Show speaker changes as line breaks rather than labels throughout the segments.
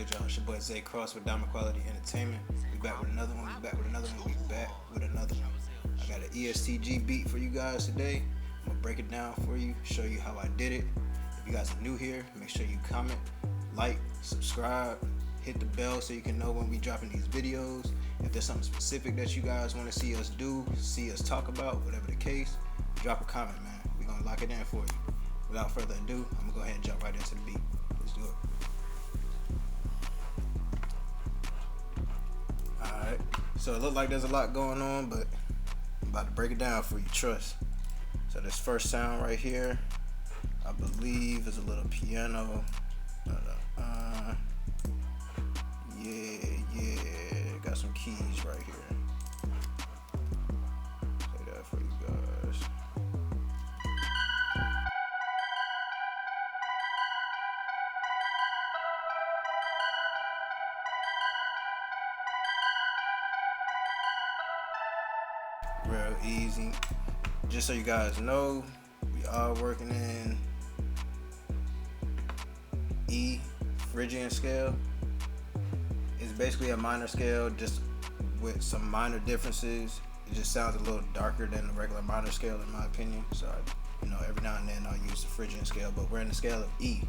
good, y'all? It's your boy Zay Kross with Diamond Quality Entertainment. We back with another one. We back with another one. I got an EST GEE beat for you guys today. I'm gonna break it down for you, show you how I did it. If you guys are new here, make sure you comment, like, subscribe, hit the bell so you can know when we dropping these videos. If there's something specific that you guys want to see us do, see us talk about, whatever the case, drop a comment, man. We're gonna lock it in for you. Without further ado, I'm gonna go ahead and jump right into the beat. Let's do it. Alright, so it looked like there's a lot going on, but I'm about to break it down for you, trust. So this first sound right here, I believe is a little piano. Yeah, got some keys right here. Play that for you guys. Real easy. Just so you guys know, we are working in E Phrygian scale. It's basically a minor scale, just with some minor differences. It just sounds a little darker than the regular minor scale, in my opinion. So, every now and then I'll use the Phrygian scale, but we're in the scale of E.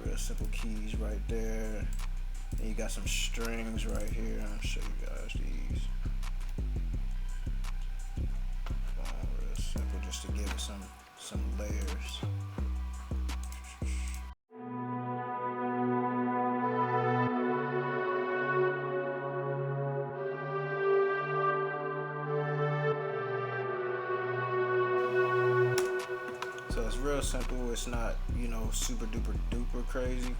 Real simple keys right there. And you got some strings right here. I'll show you guys these. Real simple, just to give it some layers. So it's real simple. It's not, super duper crazy.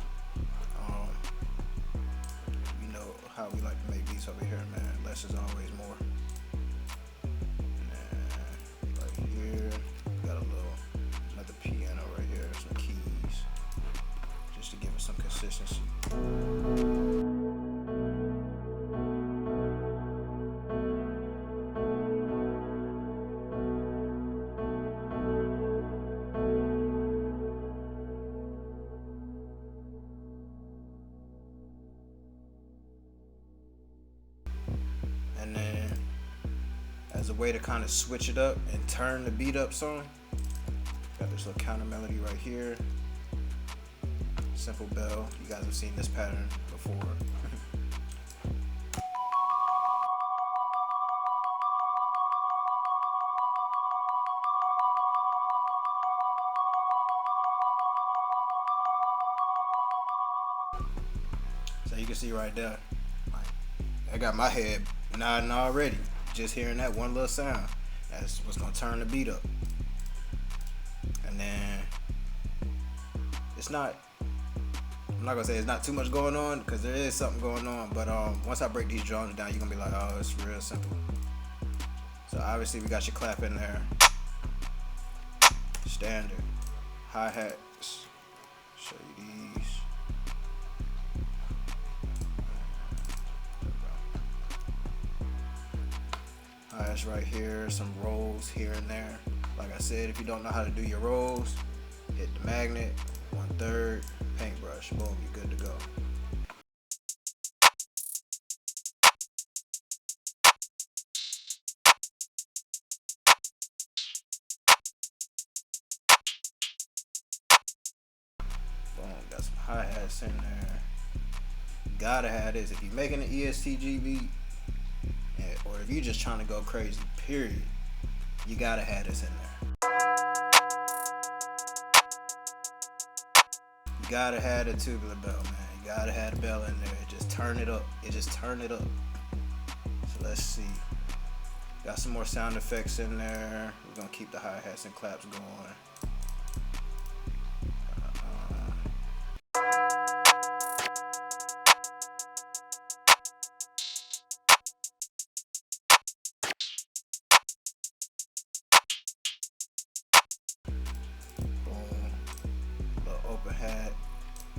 How we like to make beats over here, man. Less is always more. And right here, got another piano right here, some keys, just to give it some consistency. And then, as a way to kind of switch it up and turn the beat up some, got this little counter melody right here. Simple bell. You guys have seen this pattern before. So you can see right there, I got my head nodding already, just hearing that one little sound. That's what's gonna turn the beat up. And then I'm not gonna say it's not too much going on, because there is something going on, but once I break these drums down, you're gonna be like, oh, it's real simple. So obviously we got your clap in there, standard hi-hats, show you these. Hi-hats right here, some rolls here and there. Like I said, if you don't know how to do your rolls, hit the magnet, 1/3, paintbrush, boom, you're good to go. Boom, got some hi-hats in there. Gotta have this. If you're making an EST GEE beat, or if you're just trying to go crazy, period, you gotta have this in there. You gotta have the tubular bell, man. You gotta have the bell in there. Just turn it up. So let's see. Got some more sound effects in there. We're gonna keep the hi-hats and claps going. Open hat,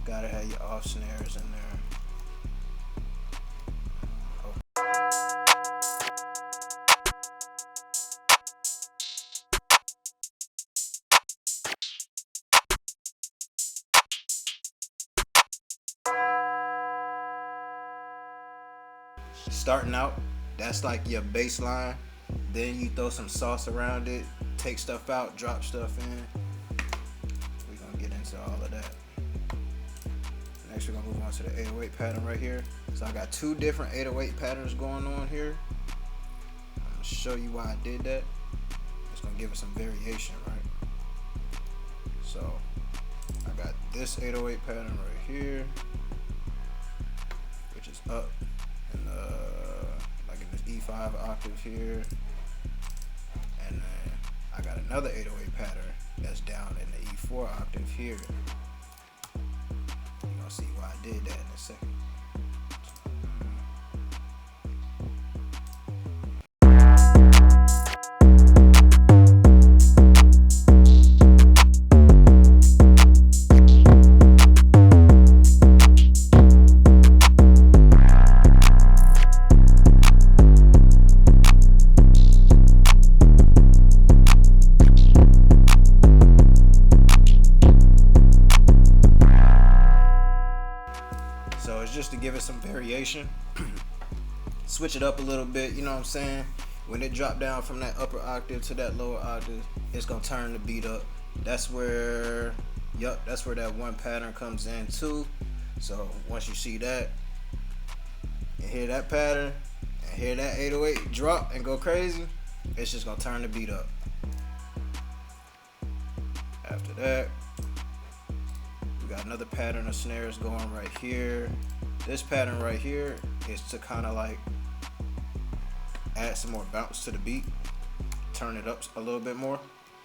gotta have your off snares in there. starting out, that's like your baseline. Then you throw some sauce around it, take stuff out, drop stuff in. We're gonna get into all of that. Next, we're gonna move on to the 808 pattern right here. So I got two different 808 patterns going on here. I'm gonna show you why I did that. It's gonna give it some variation, right? So I got this 808 pattern right here, which is up in the, like in this E5 octave here, and then I got another 808 pattern that's down in the E4 octave here. You're gonna see why I did that in a second. So it's just to give it some variation, switch it up a little bit, you know what I'm saying? When it drop down from that upper octave to that lower octave, it's gonna turn the beat up. That's where, that's where that one pattern comes in too. So once you see that, and hear that pattern, and hear that 808 drop and go crazy, it's just gonna turn the beat up. After that, we got another pattern of snares going right here. This pattern right here is to kind of like add some more bounce to the beat, turn it up a little bit more.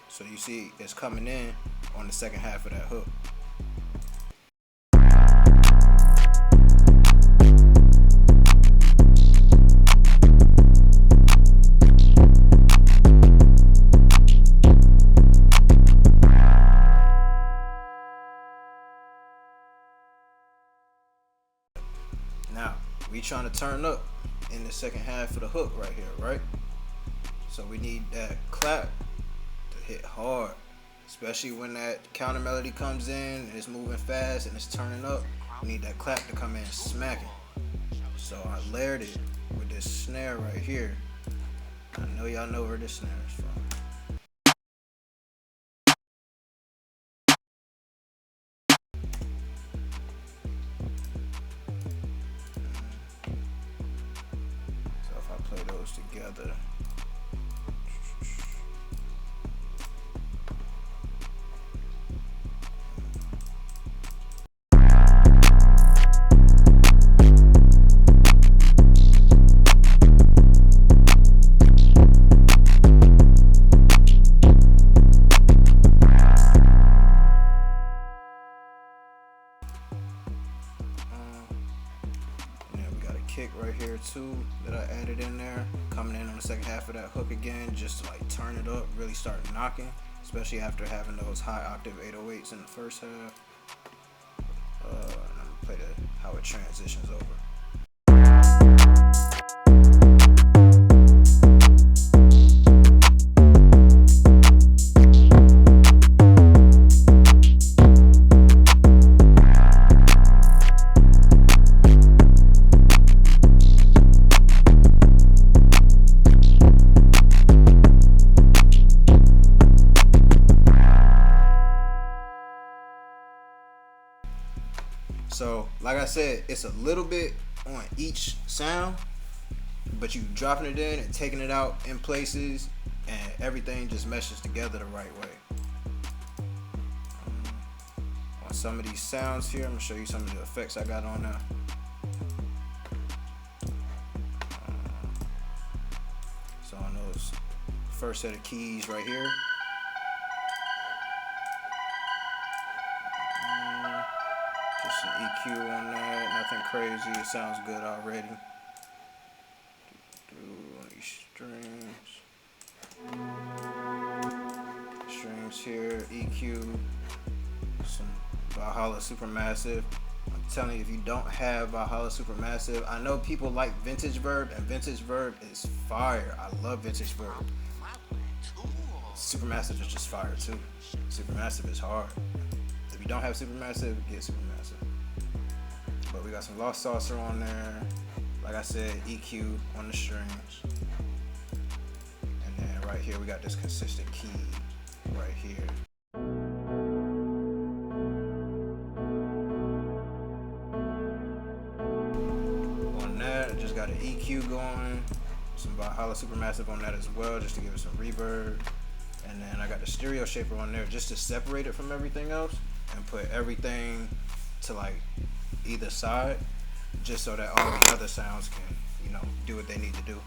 So you see it's coming in on the second half of that hook. Now, we trying to turn up in the second half of the hook right here, right? So we need that clap to hit hard, especially when that counter melody comes in and it's moving fast and it's turning up. We need that clap to come in smacking. So I layered it with this snare right here. I know y'all know where this snare is from. Play those together. Kick right here too that I added in there, coming in on the second half of that hook again, just to like turn it up, really start knocking, especially after having those high octave 808s in the first half. And I'm gonna play how it transitions over. So, like I said, it's a little bit on each sound, but you dropping it in and taking it out in places, and everything just meshes together the right way. On some of these sounds here, I'm gonna show you some of the effects I got on now. So on those first set of keys right here, just an EQ on that, nothing crazy, it sounds good already. These strings here, EQ, some Valhalla Supermassive. I'm telling you, if you don't have Valhalla Supermassive, I know people like Vintage Verb, and Vintage Verb is fire. I love Vintage Verb. Supermassive is just fire too. Supermassive is hard. If you don't have Supermassive, get Supermassive. But we got some Lost Saucer on there. like I said, EQ on the strings. And then right here we got this consistent key right here. On that, I just got an EQ going, some Valhalla Supermassive on that as well, just to give it some reverb. And then I got the stereo shaper on there just to separate it from everything else and put everything to like either side, just so that all the other sounds can, you know, do what they need to do.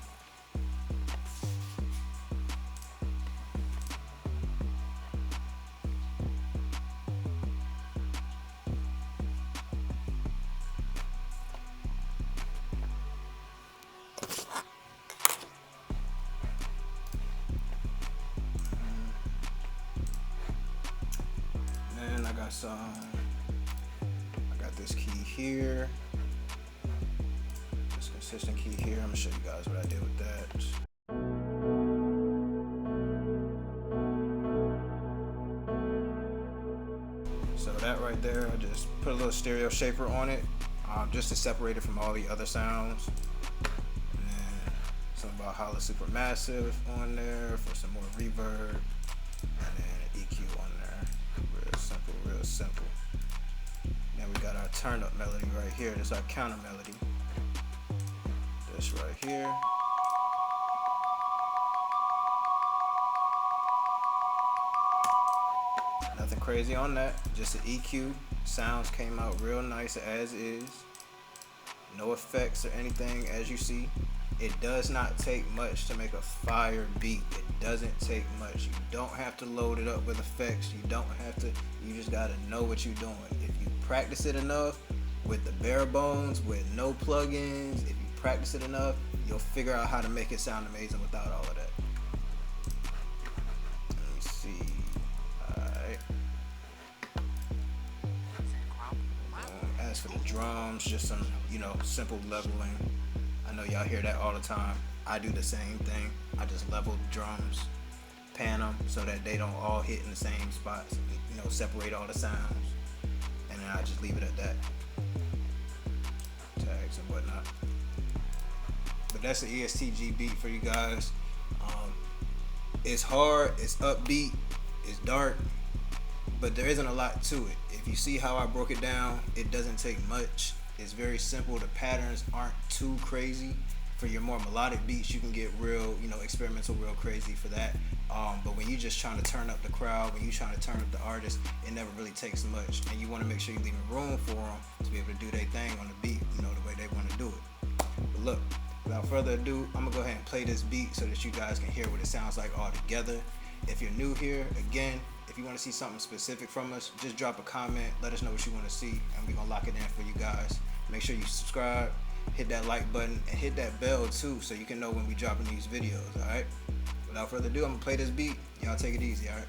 Then I got this key here, this consistent key here. I'm gonna show you guys what I did with that. So that right there, I just put a little stereo shaper on it, just to separate it from all the other sounds. And then some Valhalla Supermassive on there for some more reverb, and then an EQ on there. Real simple, real simple. Then we got our turn up melody right here. This is our counter melody. This right here. Nothing crazy on that, just an EQ. Sounds came out real nice as is. No effects or anything, as you see. It does not take much to make a fire beat. It doesn't take much. You don't have to load it up with effects. You don't have to, you just gotta know what you're doing. If you practice it enough with the bare bones, with no plugins, if you practice it enough, you'll figure out how to make it sound amazing without all of that. Let me see. Alright. As for the drums, just some, you know, simple leveling. I know y'all hear that all the time. I do the same thing. I just level the drums, pan them so that they don't all hit in the same spots, you know, separate all the sounds, and then I just leave it at that. Tags and whatnot. But that's the EST GEE beat for you guys. It's hard, it's upbeat, it's dark, but there isn't a lot to it. If you see how I broke it down, it doesn't take much. It's very simple. The patterns aren't too crazy. For your more melodic beats, you can get real, you know, experimental, real crazy for that. But when you're just trying to turn up the crowd, when you're trying to turn up the artist, it never really takes much. And you want to make sure you're leaving room for them to be able to do their thing on the beat, you know, the way they want to do it. But look, without further ado, I'm going to go ahead and play this beat so that you guys can hear what it sounds like all together. If you're new here, again, if you want to see something specific from us, just drop a comment. Let us know what you want to see, and we're going to lock it in for you guys. Make sure you subscribe, hit that like button, and hit that bell too, so you can know when we dropping these videos, alright? Without further ado, I'm going to play this beat. Y'all take it easy, alright?